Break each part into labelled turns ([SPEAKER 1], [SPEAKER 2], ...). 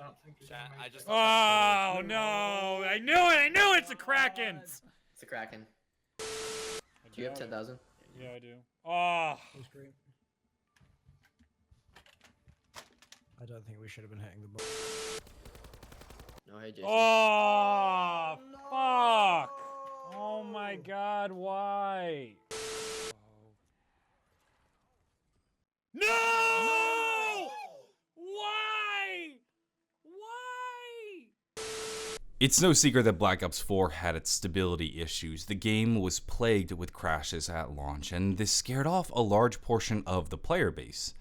[SPEAKER 1] I just
[SPEAKER 2] Oh no! I knew it! I knew it's a Kraken!
[SPEAKER 3] It's a Kraken. Do you have 10,000?
[SPEAKER 2] Yeah, I do. Oh.
[SPEAKER 4] That's great. I don't think we should have been hitting the ball.
[SPEAKER 3] No, hey, Jason.
[SPEAKER 2] Oh, fuck! Oh my god, why? No! Why? Why?
[SPEAKER 5] It's no secret that Black Ops 4 had its stability issues. The game was plagued with crashes at launch, and this scared off a large portion of the player base.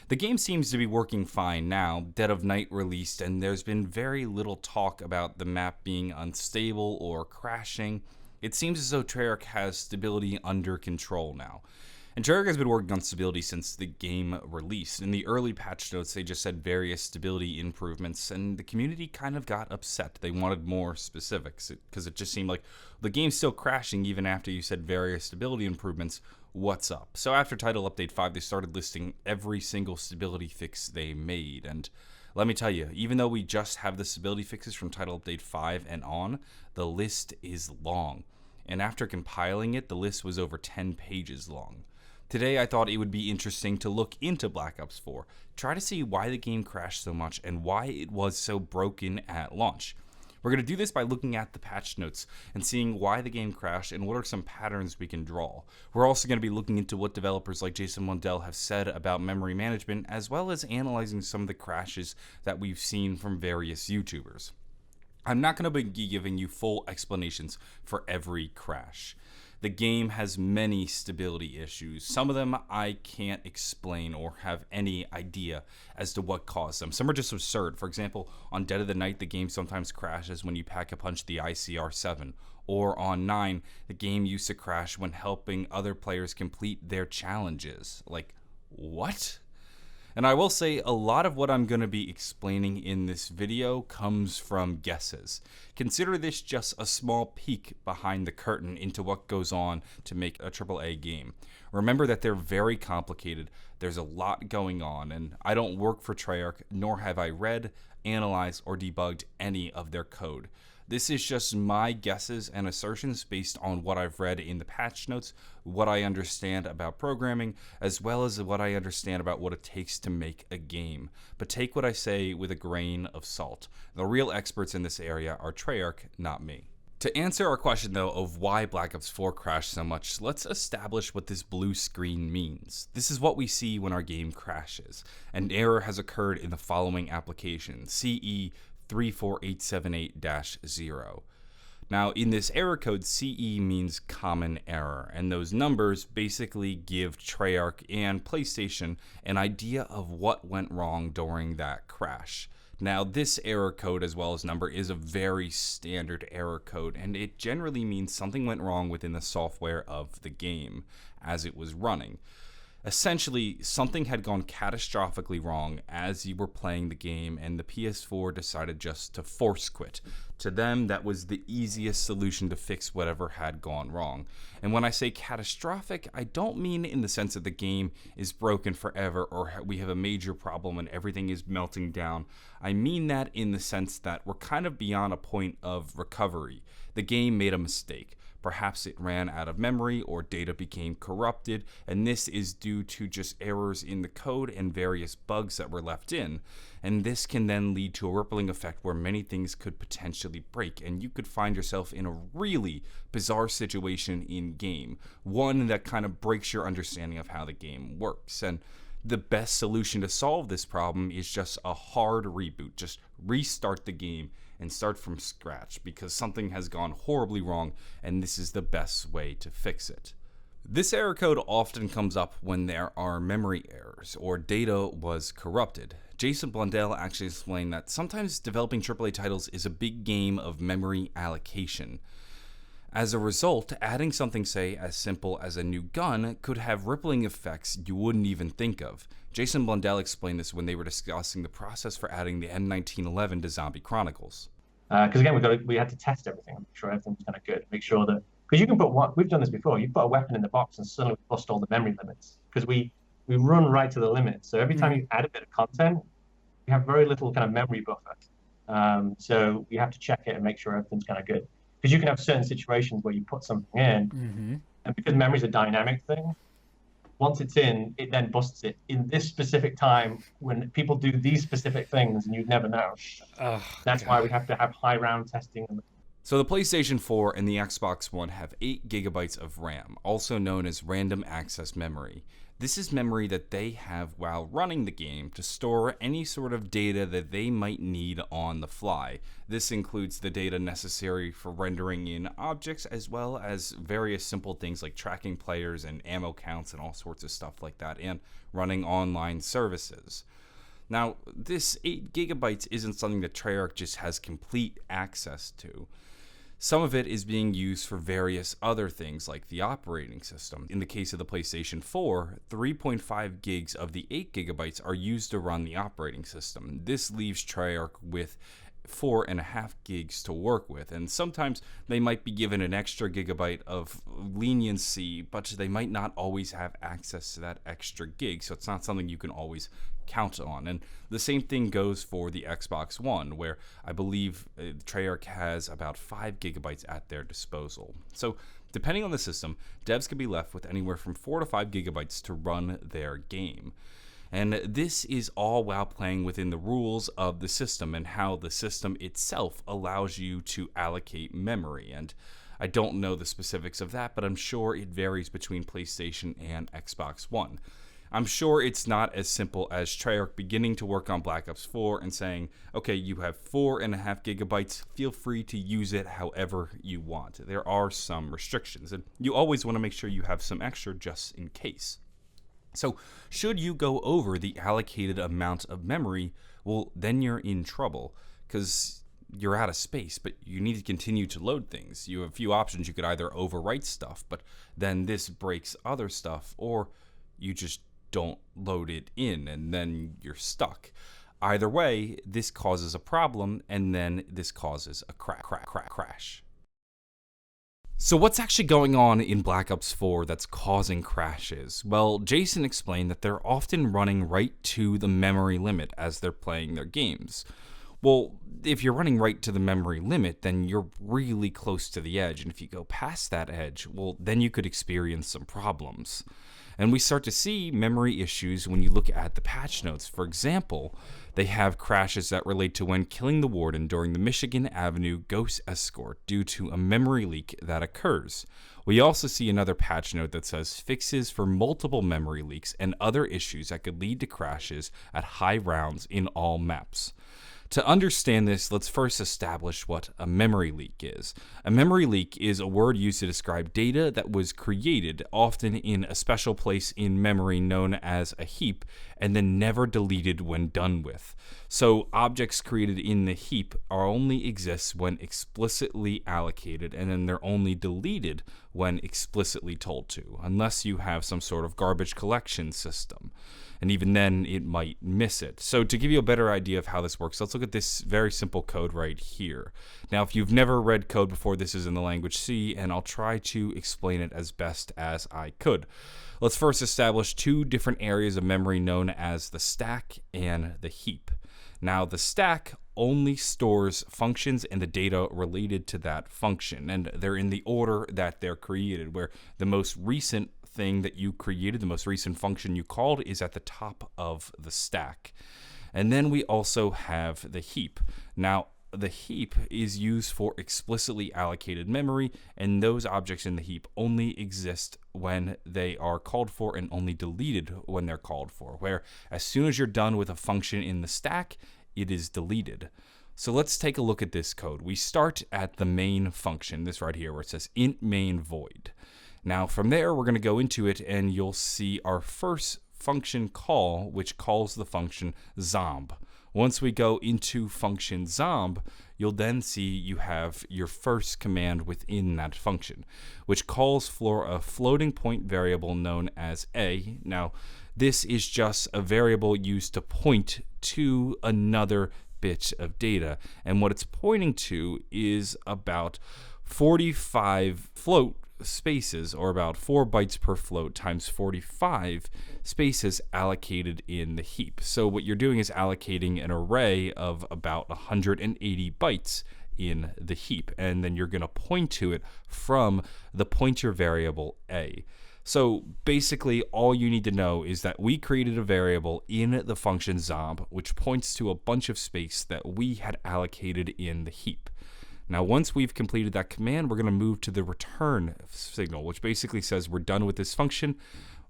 [SPEAKER 5] The game seems to be working fine now. Dead of Night released, and there's been very little talk about the map being unstable or crashing. It seems as though Treyarch has stability under control now. And Treyarch has been working on stability since the game released. In the early patch notes, they just said various stability improvements, and the community kind of got upset. They wanted more specifics, because it just seemed like the game's still crashing even after you said various stability improvements. What's up? So after Title Update 5, they started listing every single stability fix they made, and let me tell you, even though we just have the stability fixes from Title Update 5 and on, the list is long. And after compiling it, the list was over 10 pages long. Today, I thought it would be interesting to look into Black Ops 4, try to see why the game crashed so much and why it was so broken at launch. We're going to do this by looking at the patch notes and seeing why the game crashed and what are some patterns we can draw. We're also going to be looking into what developers like Jason Blundell have said about memory management, as well as analyzing some of the crashes that we've seen from various YouTubers. I'm not going to be giving you full explanations for every crash. The game has many stability issues. Some of them I can't explain or have any idea as to what caused them. Some are just absurd. For example, on Dead of the Night, the game sometimes crashes when you pack-a-punch the ICR-7. Or on 9, the game used to crash when helping other players complete their challenges. Like, what? And I will say a lot of what I'm going to be explaining in this video comes from guesses. Consider this just a small peek behind the curtain into what goes on to make a AAA game. Remember that they're very complicated, there's a lot going on, and I don't work for Treyarch, nor have I read, analyzed, or debugged any of their code. This is just my guesses and assertions based on what I've read in the patch notes, what I understand about programming, as well as what I understand about what it takes to make a game. But take what I say with a grain of salt. The real experts in this area are Treyarch, not me. To answer our question though of why Black Ops 4 crashed so much, let's establish what this blue screen means. This is what we see when our game crashes. An error has occurred in the following application, CE 34878-0. Now, in this error code, CE means common error, and those numbers basically give Treyarch and PlayStation an idea of what went wrong during that crash. Now, this error code, as well as number, is a very standard error code, and it generally means something went wrong within the software of the game as it was running. Essentially, something had gone catastrophically wrong as you were playing the game, and the PS4 decided just to force quit. To them, that was the easiest solution to fix whatever had gone wrong. And when I say catastrophic, I don't mean in the sense that the game is broken forever or we have a major problem and everything is melting down. I mean that in the sense that we're kind of beyond a point of recovery. The game made a mistake. Perhaps it ran out of memory or data became corrupted, and this is due to just errors in the code and various bugs that were left in. And this can then lead to a rippling effect where many things could potentially break, and you could find yourself in a really bizarre situation in game, one that kind of breaks your understanding of how the game works. And the best solution to solve this problem is just a hard reboot. Just restart the game and start from scratch because something has gone horribly wrong, and this is the best way to fix it. This error code often comes up when there are memory errors or data was corrupted. Jason Blundell actually explained that sometimes developing AAA titles is a big game of memory allocation. As a result, adding something, say, as simple as a new gun could have rippling effects you wouldn't even think of. Jason Blundell explained this when they were discussing the process for adding the M1911 to Zombie Chronicles.
[SPEAKER 6] Because again, we had to test everything, make sure everything was kind of good, make sure that, because you can put we've done this before, you put a weapon in the box and suddenly we bust all the memory limits, because we run right to the limit. So every time you add a bit of content, you have very little kind of memory buffer. So you have to check it and make sure everything's kind of good. Because you can have certain situations where you put something in, and because memory's a dynamic thing, once it's in, it then busts it in this specific time when people do these specific things, and you'd never know. That's why we have to have high round testing.
[SPEAKER 5] So the PlayStation 4 and the Xbox One have 8 gigabytes of RAM, also known as random access memory. This is memory that they have while running the game to store any sort of data that they might need on the fly. This includes the data necessary for rendering in objects, as well as various simple things like tracking players and ammo counts and all sorts of stuff like that, and running online services. Now, this 8 gigabytes isn't something that Treyarch just has complete access to. Some of it is being used for various other things like the operating system. In the case of the PlayStation 4, 3.5 gigs of the 8 gigabytes are used to run the operating system. This leaves Treyarch with 4.5 gigs to work with, and sometimes they might be given an extra gigabyte of leniency, but they might not always have access to that extra gig, so it's not something you can always count on. And the same thing goes for the Xbox One, where I believe Treyarch has about 5 gigabytes at their disposal. So depending on the system, devs can be left with anywhere from 4 to 5 gigabytes to run their game. And this is all while playing within the rules of the system and how the system itself allows you to allocate memory. And I don't know the specifics of that, but I'm sure it varies between PlayStation and Xbox One. I'm sure it's not as simple as Treyarch beginning to work on Black Ops 4 and saying, okay, you have 4.5 gigabytes, feel free to use it however you want. There are some restrictions, and you always want to make sure you have some extra just in case. So, should you go over the allocated amount of memory, well, then you're in trouble, because you're out of space, but you need to continue to load things. You have a few options. You could either overwrite stuff, but then this breaks other stuff, or you just don't load it in, and then you're stuck. Either way, this causes a problem, and then this causes a crash. So what's actually going on in Black Ops 4 that's causing crashes? Well, Jason explained that they're often running right to the memory limit as they're playing their games. Well, if you're running right to the memory limit, then you're really close to the edge, and if you go past that edge, well, then you could experience some problems. And we start to see memory issues when you look at the patch notes. For example, they have crashes that relate to when killing the warden during the Michigan Avenue Ghost Escort due to a memory leak that occurs. We also see another patch note that says fixes for multiple memory leaks and other issues that could lead to crashes at high rounds in all maps. To understand this, let's first establish what a memory leak is. A memory leak is a word used to describe data that was created, often in a special place in memory known as a heap, and then never deleted when done with. So objects created in the heap only exist when explicitly allocated, and then they're only deleted when explicitly told to, unless you have some sort of garbage collection system. And even then, it might miss it. So to give you a better idea of how this works, let's look at this very simple code right here. Now, if you've never read code before, this is in the language C, and I'll try to explain it as best as I could. Let's first establish two different areas of memory known as the stack and the heap. Now, the stack only stores functions and the data related to that function, and they're in the order that they're created, where the most recent thing that you created, the most recent function you called, is at the top of the stack. And then we also have the heap. Now, the heap is used for explicitly allocated memory, and those objects in the heap only exist when they are called for and only deleted when they're called for, where as soon as you're done with a function in the stack, it is deleted. So let's take a look at this code. We start at the main function, this right here, where it says int main void. Now from there, we're going to go into it, and you'll see our first function call, which calls the function zomb. Once we go into function zomb, you'll then see you have your first command within that function, which calls for a floating point variable known as a. Now, this is just a variable used to point to another bit of data, and what it's pointing to is about 45 float spaces, or about 4 bytes per float times 45 spaces allocated in the heap. So what you're doing is allocating an array of about 180 bytes in the heap, and then you're going to point to it from the pointer variable a. So basically all you need to know is that we created a variable in the function zomb which points to a bunch of space that we had allocated in the heap. Now once we've completed that command, we're going to move to the return signal, which basically says we're done with this function.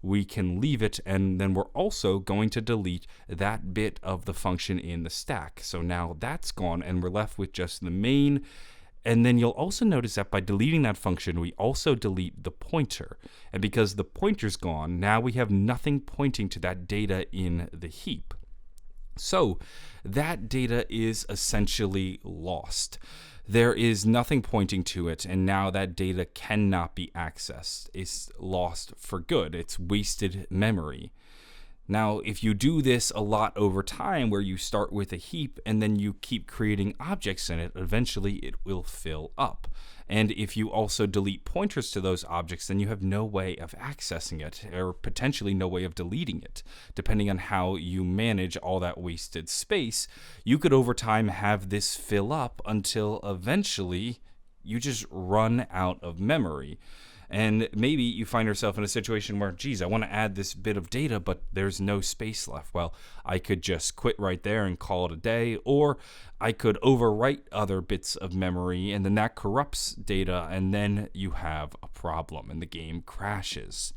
[SPEAKER 5] We can leave it, and then we're also going to delete that bit of the function in the stack. So now that's gone and we're left with just the main. And then you'll also notice that by deleting that function, we also delete the pointer. And because the pointer's gone, now we have nothing pointing to that data in the heap. So that data is essentially lost. There is nothing pointing to it, and now that data cannot be accessed. It's lost for good. It's wasted memory. Now, if you do this a lot over time, where you start with a heap and then you keep creating objects in it, eventually it will fill up. And if you also delete pointers to those objects, then you have no way of accessing it, or potentially no way of deleting it. Depending on how you manage all that wasted space, you could over time have this fill up until eventually you just run out of memory. And maybe you find yourself in a situation where, geez, I want to add this bit of data, but there's no space left. Well, I could just quit right there and call it a day, or I could overwrite other bits of memory, and then that corrupts data, and then you have a problem, and the game crashes.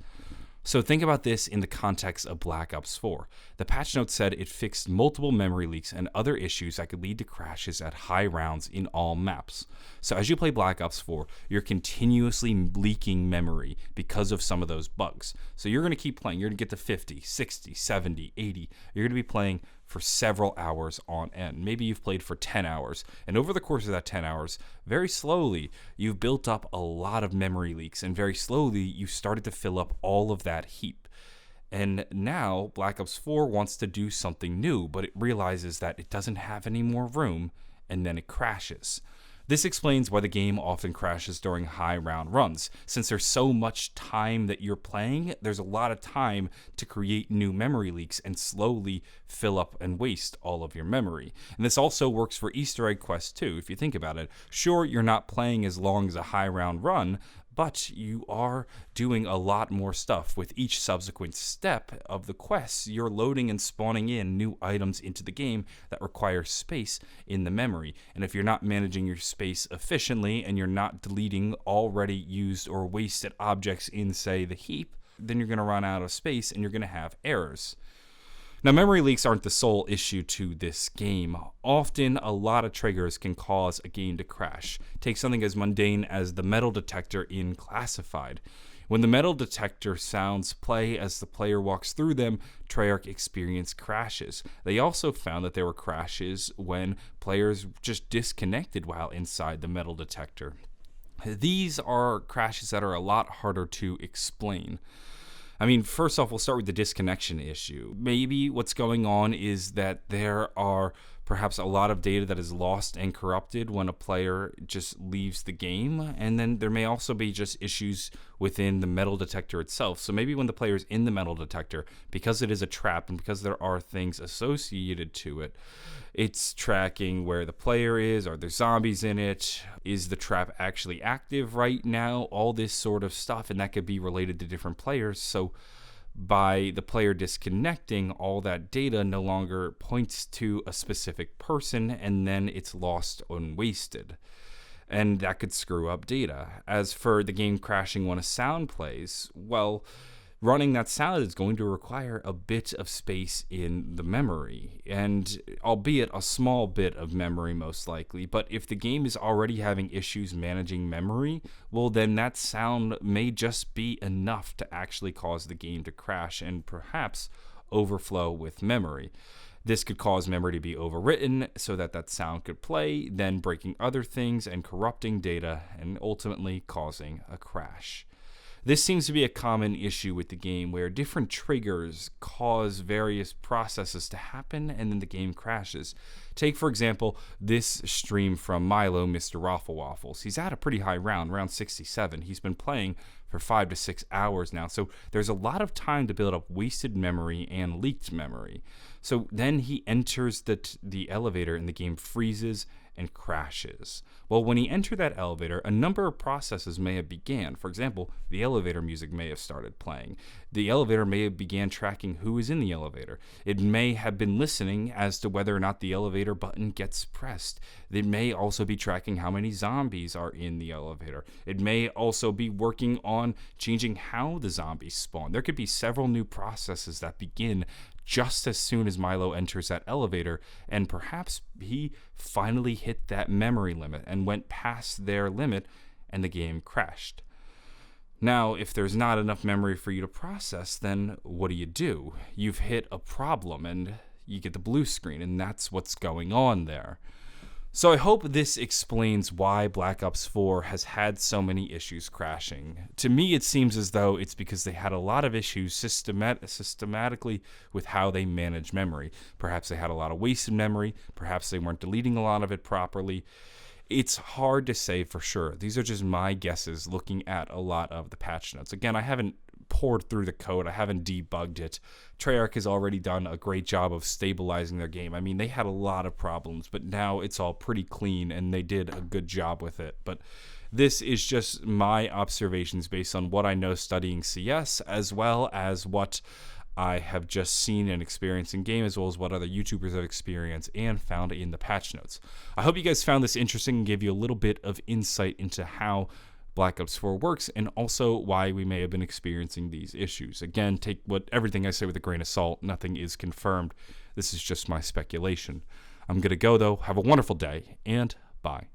[SPEAKER 5] So think about this in the context of Black Ops 4. The patch note said it fixed multiple memory leaks and other issues that could lead to crashes at high rounds in all maps. So as you play Black Ops 4, you're continuously leaking memory because of some of those bugs. So you're going to keep playing. You're going to get to 50, 60, 70, 80. You're going to be playing for several hours on end. Maybe you've played for 10 hours. And over the course of that 10 hours, very slowly, you've built up a lot of memory leaks. And very slowly, you started to fill up all of that heap. And now, Black Ops 4 wants to do something new, but it realizes that it doesn't have any more room, and then it crashes. This explains why the game often crashes during high round runs. Since there's so much time that you're playing, there's a lot of time to create new memory leaks and slowly fill up and waste all of your memory. And this also works for Easter egg quests too, if you think about it. Sure, you're not playing as long as a high round run, but you are doing a lot more stuff. With each subsequent step of the quests, you're loading and spawning in new items into the game that require space in the memory. And if you're not managing your space efficiently and you're not deleting already used or wasted objects in, say, the heap, then you're going to run out of space and you're going to have errors. Now, memory leaks aren't the sole issue to this game. Often, a lot of triggers can cause a game to crash. Take something as mundane as the metal detector in Classified. When the metal detector sounds play as the player walks through them, Treyarch experienced crashes. They also found that there were crashes when players just disconnected while inside the metal detector. These are crashes that are a lot harder to explain. I mean, first off, we'll start with the disconnection issue. Maybe what's going on is that there are perhaps a lot of data that is lost and corrupted when a player just leaves the game. And then there may also be just issues within the metal detector itself. So maybe when the player is in the metal detector, because it is a trap and because there are things associated to it, it's tracking where the player is. Are there zombies in it? Is the trap actually active right now? All this sort of stuff, and that could be related to different players. So by the player disconnecting, all that data no longer points to a specific person, and then it's lost and wasted. And that could screw up data. As for the game crashing when a sound plays, well, running that sound is going to require a bit of space in the memory, and albeit a small bit of memory most likely. But if the game is already having issues managing memory, well, then that sound may just be enough to actually cause the game to crash and perhaps overflow with memory. This could cause memory to be overwritten so that that sound could play, then breaking other things and corrupting data and ultimately causing a crash. This seems to be a common issue with the game, where different triggers cause various processes to happen and then the game crashes. Take, for example, this stream from Milo, Mr. Raffle Waffles. He's at a pretty high round 67. He's been playing for 5 to 6 hours now, so there's a lot of time to build up wasted memory and leaked memory. So then he enters the elevator and the game freezes and crashes. Well, when he entered that elevator, a number of processes may have began. For example, the elevator music may have started playing. The elevator may have began tracking who is in the elevator. It may have been listening as to whether or not the elevator button gets pressed. It may also be tracking how many zombies are in the elevator. It may also be working on changing how the zombies spawn. There could be several new processes that begin just as soon as Milo enters that elevator, and perhaps he finally hit that memory limit and went past their limit and the game crashed. Now, if there's not enough memory for you to process, then what do? You've hit a problem and you get the blue screen, and that's what's going on there. So I hope this explains why Black Ops 4 has had so many issues crashing. To me, it seems as though it's because they had a lot of issues systematically with how they manage memory. Perhaps they had a lot of wasted memory. Perhaps they weren't deleting a lot of it properly. It's hard to say for sure. These are just my guesses looking at a lot of the patch notes. Again, I haven't poured through the code. I haven't debugged it. Treyarch has already done a great job of stabilizing their game. I mean, they had a lot of problems, but now it's all pretty clean, and they did a good job with it. But this is just my observations based on what I know studying CS, as well as what I have just seen and experienced in game, as well as what other YouTubers have experienced and found in the patch notes. I hope you guys found this interesting and gave you a little bit of insight into how Black Ops 4 works, and also why we may have been experiencing these issues. Again, take everything I say with a grain of salt. Nothing is confirmed. This is just my speculation. I'm going to go, though. Have a wonderful day, and bye.